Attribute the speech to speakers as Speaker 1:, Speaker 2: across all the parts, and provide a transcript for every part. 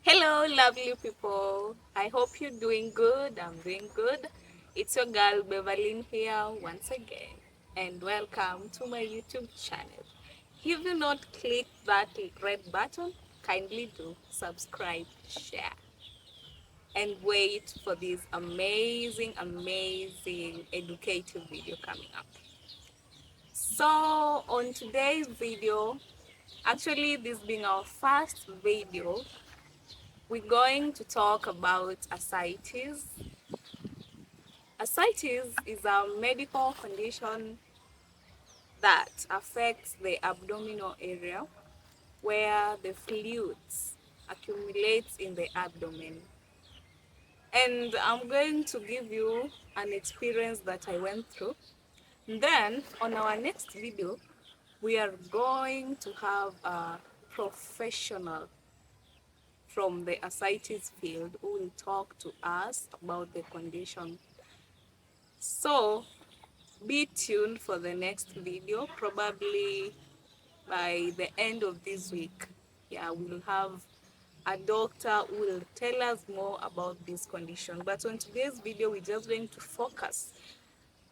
Speaker 1: Hello, lovely people. I hope you're doing good. I'm doing good. It's your girl Beverly here once again, and welcome to my YouTube channel. If you not click that red button, kindly do subscribe, share, and wait for this amazing educative video coming up. So, on today's video, actually, this being our first video, we're going to talk about ascites. Ascites is a medical condition that affects the abdominal area where the fluids accumulates in the abdomen. And I'm going to give you an experience that I went through. Then on our next video, we are going to have a professional from the ascites field who will talk to us about the condition. So be tuned for the next video, probably by the end of this week. Yeah, we'll have a doctor who will tell us more about this condition. But on today's video, we're just going to focus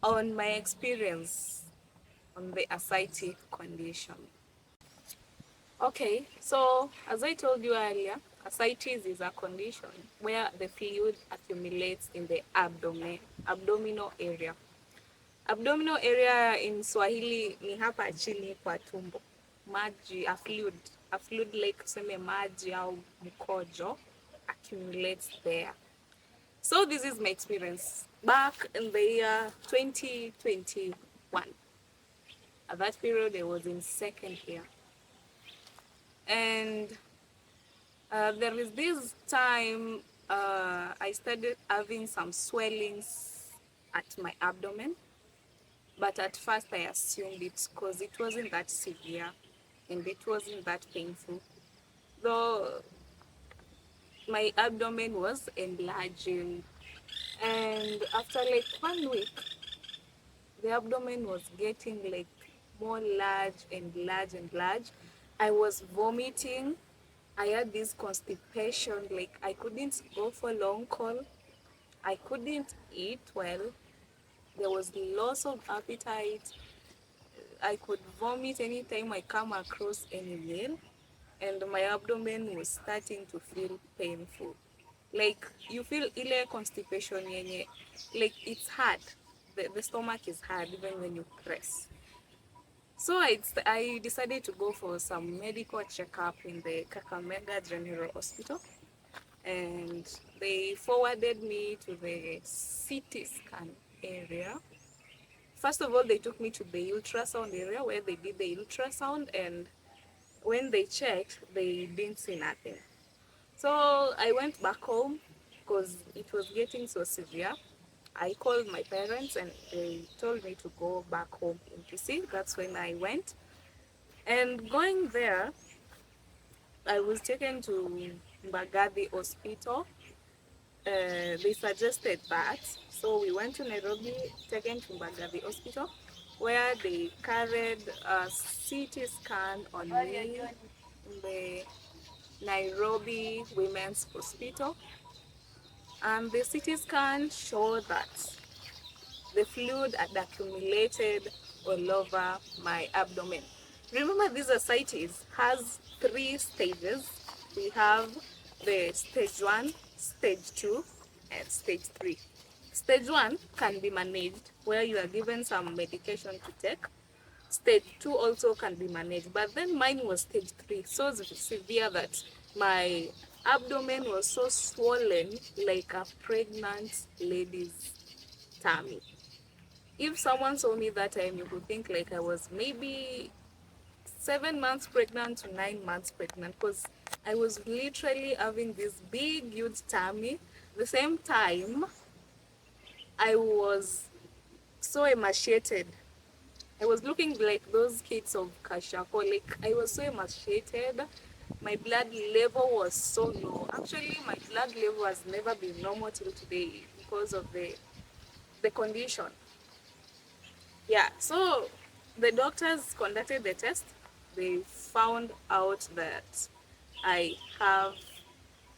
Speaker 1: on my experience on the ascitic condition. Okay, so as I told you earlier, ascites is a condition where the fluid accumulates in the abdominal area. Abdominal area in Swahili ni hapa chini kwa tumbo. Maji, a fluid like tuseme maji au mkojo accumulates there. So this is my experience back in the year 2021. At that period, I was in second year. And there is this time I started having some swellings at my abdomen. But at first I assumed it because it wasn't that severe and it wasn't that painful. Though my abdomen was enlarging, and after like 1 week, the abdomen was getting like more large and large and large. I was vomiting. I had this constipation, like I couldn't go for long call. I couldn't eat well. There was loss of appetite. I could vomit anytime I come across any meal, and my abdomen was starting to feel painful. Like you feel ile constipation yenye, like it's hard. The stomach is hard even when you press. So I decided to go for some medical checkup in the Kakamega General Hospital, and they forwarded me to the CT scan area. First of all, they took me to the ultrasound area where they did the ultrasound, and when they checked, they didn't see nothing. So I went back home because it was getting so severe. I called my parents and they told me to go back home in PC. That's when I went. And going there, I was taken to Mbagathi Hospital. They suggested that. So we went to Nairobi, taken to Mbagathi Hospital, where they carried a CT scan on me in the Nairobi Women's Hospital. And the CT scan showed that the fluid had accumulated all over my abdomen. Remember, this ascites has 3 stages. We have the stage 1, stage 2, and stage 3. Stage 1 can be managed where you are given some medication to take. Stage 2 also can be managed, but then mine was stage 3, so severe that my abdomen was so swollen like a pregnant lady's tummy. If someone saw me that time, you could think like I was maybe 7 months pregnant to 9 months pregnant, because I was literally having this big, huge tummy. The same time, I was so emaciated. I was looking like those kids of Kashako. Like I was so emaciated. My blood level was so low. Actually, my blood level has never been normal till today because of the condition. Yeah, so the doctors conducted the test. They found out that I have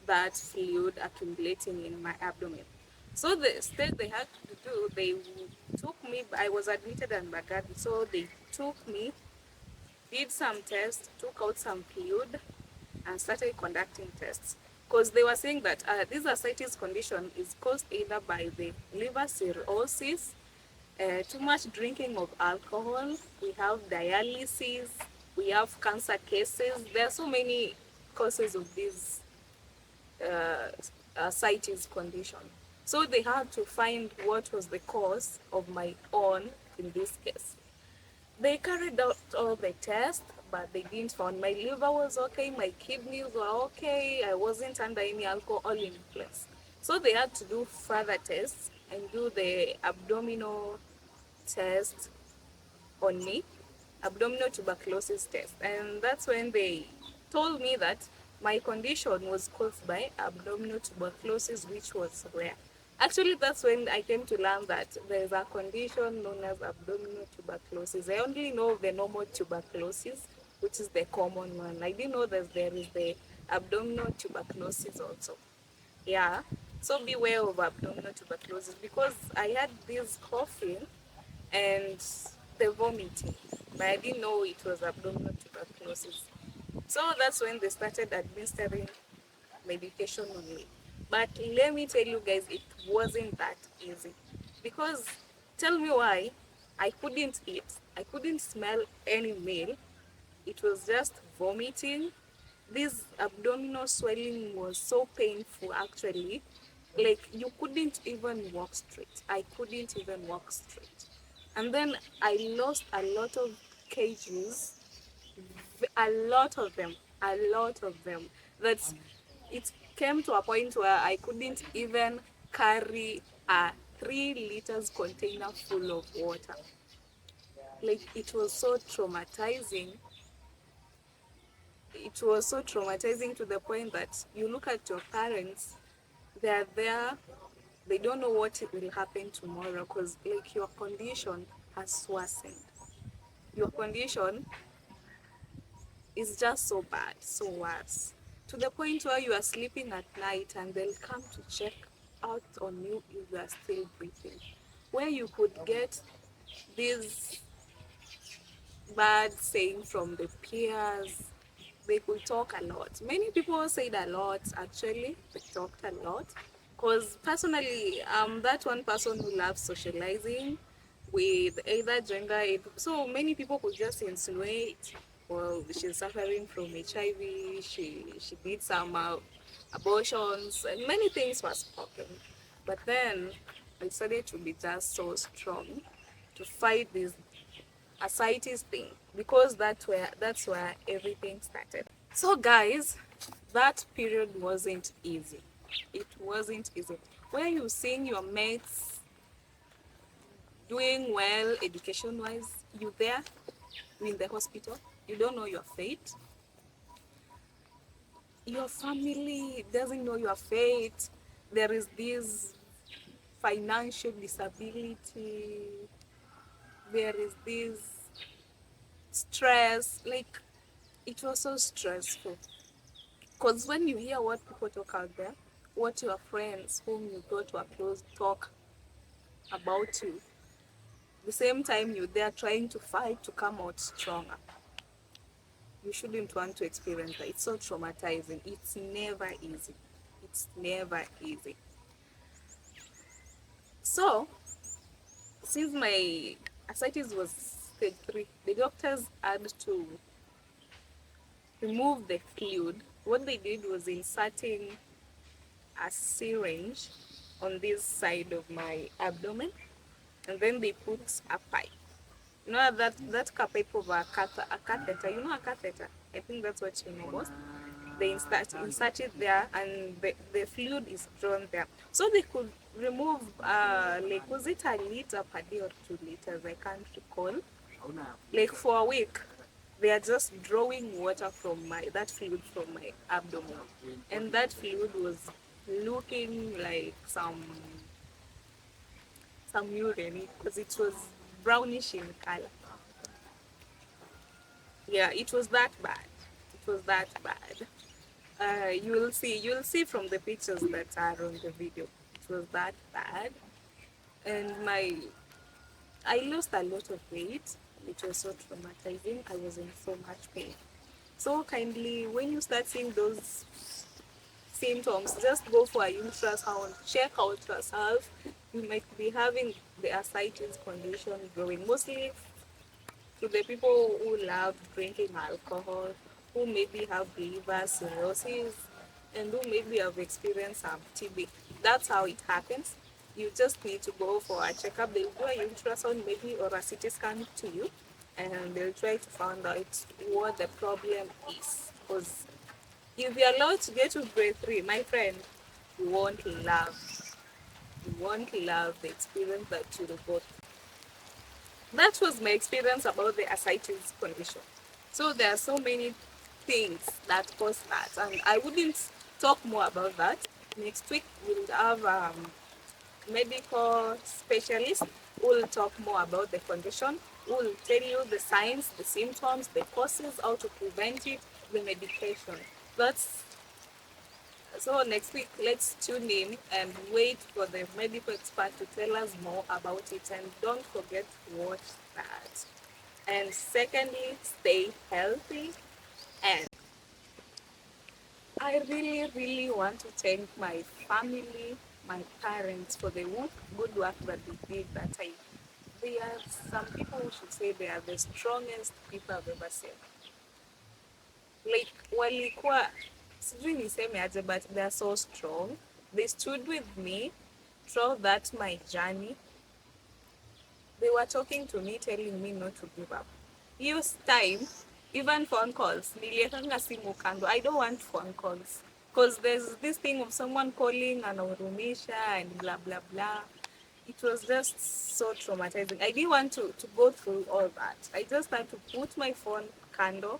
Speaker 1: that fluid accumulating in my abdomen. So the stage they had to do, they took me, I was admitted in Baghdad, so they took me, did some tests, took out some fluid, and started conducting tests. Because they were saying that this ascites condition is caused either by the liver cirrhosis, too much drinking of alcohol, we have dialysis, we have cancer cases. There are so many causes of this uh, ascites condition. So they had to find what was the cause of my own in this case. They carried out all the tests, but they didn't find my liver was okay, my kidneys were okay, I wasn't under any alcohol influence. So they had to do further tests and do the abdominal test on me, abdominal tuberculosis test. And that's when they told me that my condition was caused by abdominal tuberculosis, which was rare. Actually, that's when I came to learn that there's a condition known as abdominal tuberculosis. I only know the normal tuberculosis, which is the common one. I didn't know that there is the abdominal tuberculosis also. Yeah. So beware of abdominal tuberculosis because I had this coughing and the vomiting, but I didn't know it was abdominal tuberculosis. So that's when they started administering medication on me. But let me tell you guys, it wasn't that easy. Because tell me why, I couldn't eat, I couldn't smell any meal. It was just vomiting. This abdominal swelling was so painful actually. Like you couldn't even walk straight. I couldn't even walk straight. And then I lost a lot of kgs, a lot of them. That it came to a point where I couldn't even carry a 3 liters container full of water. Like it was so traumatizing. It was so traumatizing to the point that you look at your parents, they're there, they don't know what will happen tomorrow because like your condition has worsened. Your condition is just so bad, so worse. To the point where you are sleeping at night and they'll come to check out on you if you are still breathing. Where you could get these bad saying from the peers, they could talk a lot. Many people said a lot actually, they talked a lot. Because personally, I'm that one person who loves socializing with either gender. So many people could just insinuate, well, she's suffering from HIV, she did some abortions, and many things were spoken. But then I decided to be just so strong to fight this ascites thing because that's where everything started. So guys, that period wasn't easy. It wasn't easy. Where you seeing your mates doing well education wise, you there, you in the hospital, you don't know your fate. Your family doesn't know your fate. There is this financial disability. There is this stress. Like it was so stressful. Because when you hear what people talk out there, what your friends whom you thought were close talk about you, the same time you're there trying to fight to come out stronger, you shouldn't want to experience that. It's so traumatizing. It's never easy. It's never easy. So, since my ascites was stage 3, the doctors had to remove the fluid. What they did was inserting a syringe on this side of my abdomen, and then they put a pipe. You know that pipe of a catheter. You know a catheter. I think that's what you know most. They insert it there, and the fluid is drawn there. So they could remove like was it a liter per day or 2 liters? I can't recall. Like for a week, they are just drawing water from that fluid from my abdomen, and that fluid was looking like some urine because it was brownish in color. Yeah, it was that bad. It was that bad. You'll see from the pictures that are on the video. It was that bad, and I lost a lot of weight. It was so traumatizing. I was in so much pain. So kindly, when you start seeing those symptoms, just go for a ultrasound, check out yourself. You might be having the ascites condition growing, mostly to the people who love drinking alcohol, who maybe have liver cirrhosis, and who maybe have experienced some TB. That's how it happens. You just need to go for a checkup. They'll do a ultrasound maybe or a CT scan to you, and they'll try to find out what the problem is. Because if you're allowed to get to grade 3, my friend, you won't love the experience that you'll go. That was my experience about the ascites condition. So there are so many things that cause that, and I wouldn't talk more about that. Next week we'll have medical specialist who will talk more about the condition, who will tell you the signs, the symptoms, the causes, how to prevent it, the medication. That's so next week, let's tune in and wait for the medical expert to tell us more about it. And don't forget to watch that. And secondly, stay healthy. And I really, really want to thank my family, my parents for the good work that they did. They are some people who should say they are the strongest people I've ever seen. Like walikuwa sijui niseme aje, but they are so strong. They stood with me throughout that my journey. They were talking to me, telling me not to give up. Use time, even phone calls. Niliekanga simu kando. I don't want phone calls. Because there's this thing of someone calling and anahurumisha and blah, blah, blah. It was just so traumatizing. I didn't want to go through all that. I just had to put my phone kando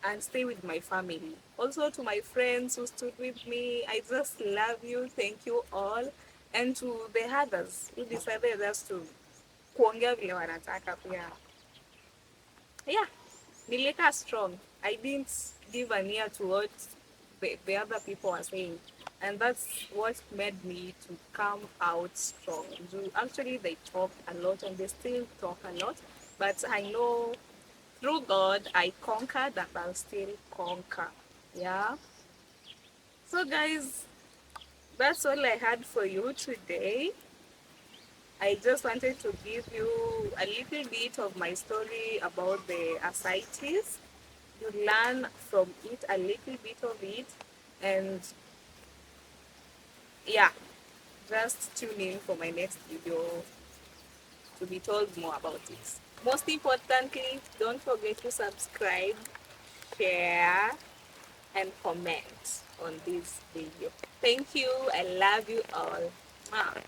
Speaker 1: and stay with my family. Also to my friends who stood with me, I just love you. Thank you all. And to the others who decided just to kuongea vile wanataka pia. Yeah, nilieka strong. I didn't give an ear to what the other people were saying. And that's what made me to come out strong. Actually, they talk a lot and they still talk a lot. But I know through God, I conquered and I'll still conquer. Yeah. So, guys, that's all I had for you today. I just wanted to give you a little bit of my story about the ascites. You learn from it a little bit of it, and yeah, just tune in for my next video to be told more about it. Most importantly, don't forget to subscribe, share, and comment on this video. Thank you. I love you all. Mwah.